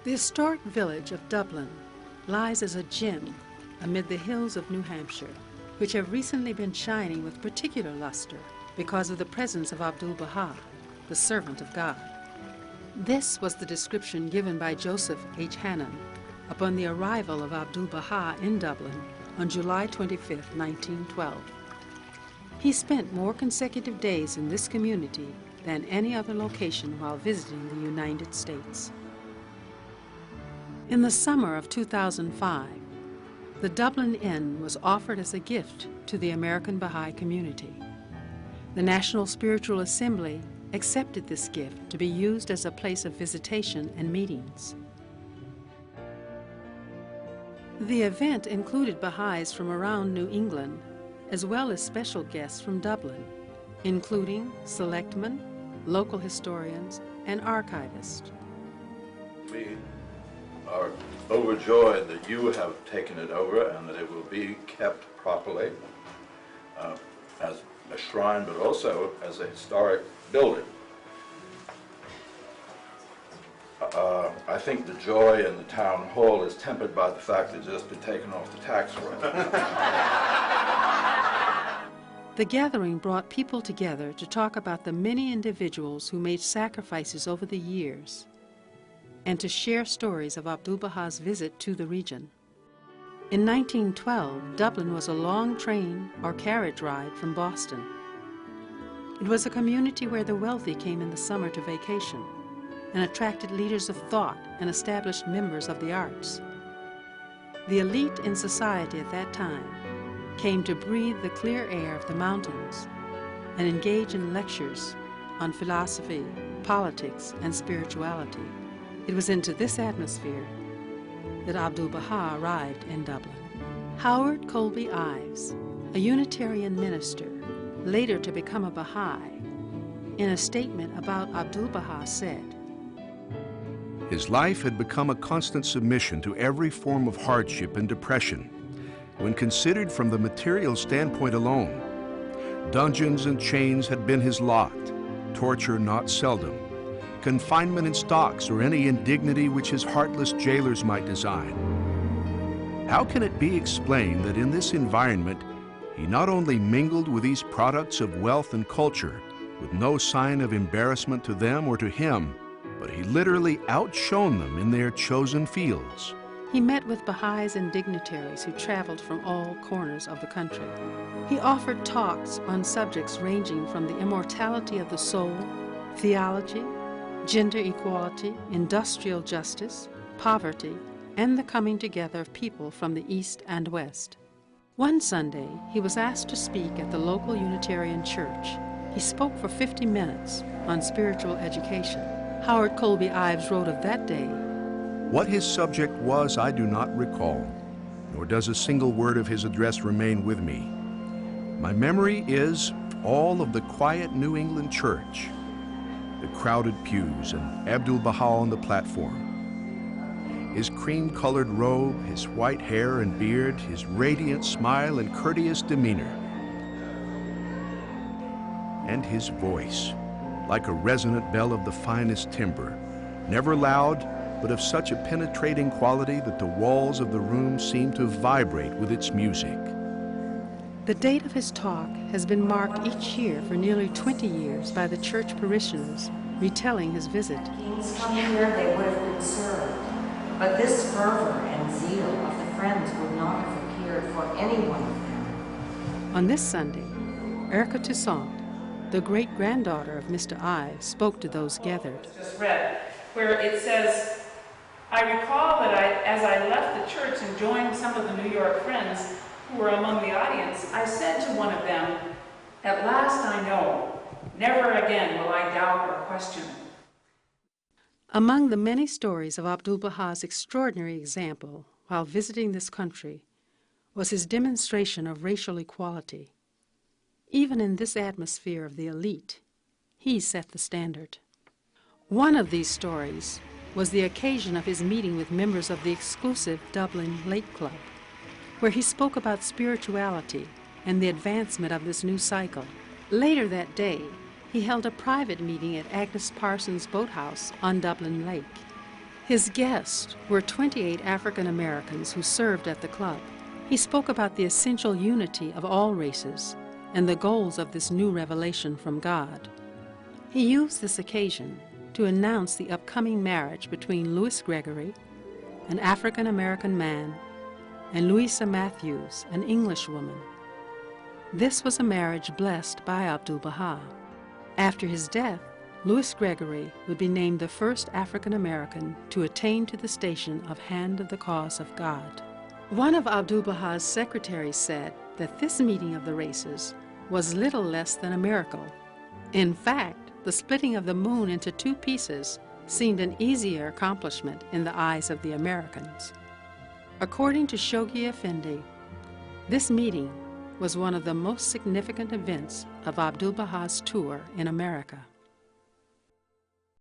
The historic village of Dublin lies as a gem amid the hills of New Hampshire, which have recently been shining with particular luster because of the presence of Abdu'l-Baha, the servant of God. This was the description given by Joseph H. Hannan upon the arrival of Abdu'l-Baha in Dublin on July 25, 1912. He spent more consecutive days in this community than any other location while visiting the United States. In the summer of 2005, the Dublin Inn was offered as a gift to the American Baha'i community. The National Spiritual Assembly accepted this gift to be used as a place of visitation and meetings. The event included Baha'is from around New England, as well as special guests from Dublin, including selectmen, local historians, and archivists. We are overjoyed that you have taken it over and that it will be kept properly as a shrine, but also as a historic building. I think the joy in the town hall is tempered by the fact that it's just been taken off the tax roll. The gathering brought people together to talk about the many individuals who made sacrifices over the years and to share stories of Abdu'l-Baha's visit to the region. In 1912, Dublin was a long train or carriage ride from Boston. It was a community where the wealthy came in the summer to vacation and attracted leaders of thought and established members of the arts. The elite in society at that time came to breathe the clear air of the mountains and engage in lectures on philosophy, politics, and spirituality. It was into this atmosphere that Abdu'l-Baha arrived in Dublin. Howard Colby Ives, a Unitarian minister, later to become a Baha'i, in a statement about Abdu'l-Baha said, "His life had become a constant submission to every form of hardship and depression. When considered from the material standpoint alone, dungeons and chains had been his lot, torture not seldom, confinement in stocks or any indignity which his heartless jailers might design. How can it be explained that in this environment he not only mingled with these products of wealth and culture with no sign of embarrassment to them or to him, but he literally outshone them in their chosen fields?" He met with Baha'is and dignitaries who traveled from all corners of the country. He offered talks on subjects ranging from the immortality of the soul, theology, gender equality, industrial justice, poverty, and the coming together of people from the East and West. One Sunday, he was asked to speak at the local Unitarian church. He spoke for 50 minutes on spiritual education. Howard Colby Ives wrote of that day, What his subject was I do not recall, nor does a single word of his address remain with me. My memory is all of the quiet New England church, the crowded pews, and Abdu'l-Baha on the platform. His cream-colored robe, his white hair and beard, his radiant smile and courteous demeanor. And his voice, like a resonant bell of the finest timbre, never loud, but of such a penetrating quality that the walls of the room seemed to vibrate with its music. The date of his talk has been marked each year for nearly 20 years by the church parishioners retelling his visit. Kings come here, they would have been served. But this fervor and zeal of the friends would not have appeared for any one of them. On this Sunday, Erica Toussaint, the great-granddaughter of Mr. Ives, spoke to those gathered. Just read, where it says, I recall that as I left the church and joined some of the New York friends who were among the audience, I said to one of them, at last I know, never again will I doubt or question. Among the many stories of Abdu'l-Baha's extraordinary example while visiting this country was his demonstration of racial equality. Even in this atmosphere of the elite, he set the standard. One of these stories was the occasion of his meeting with members of the exclusive Dublin Lake Club, where he spoke about spirituality and the advancement of this new cycle. Later that day, he held a private meeting at Agnes Parsons' boathouse on Dublin Lake. His guests were 28 African Americans who served at the club. He spoke about the essential unity of all races and the goals of this new revelation from God. He used this occasion to announce the upcoming marriage between Louis Gregory, an African American man, and Louisa Matthews, an Englishwoman. This was a marriage blessed by Abdu'l-Baha. After his death, Louis Gregory would be named the first African American to attain to the station of Hand of the Cause of God. One of Abdu'l-Baha's secretaries said that this meeting of the races was little less than a miracle. In fact, the splitting of the moon into two pieces seemed an easier accomplishment in the eyes of the Americans. According to Shoghi Effendi, this meeting was one of the most significant events of Abdu'l-Baha's tour in America.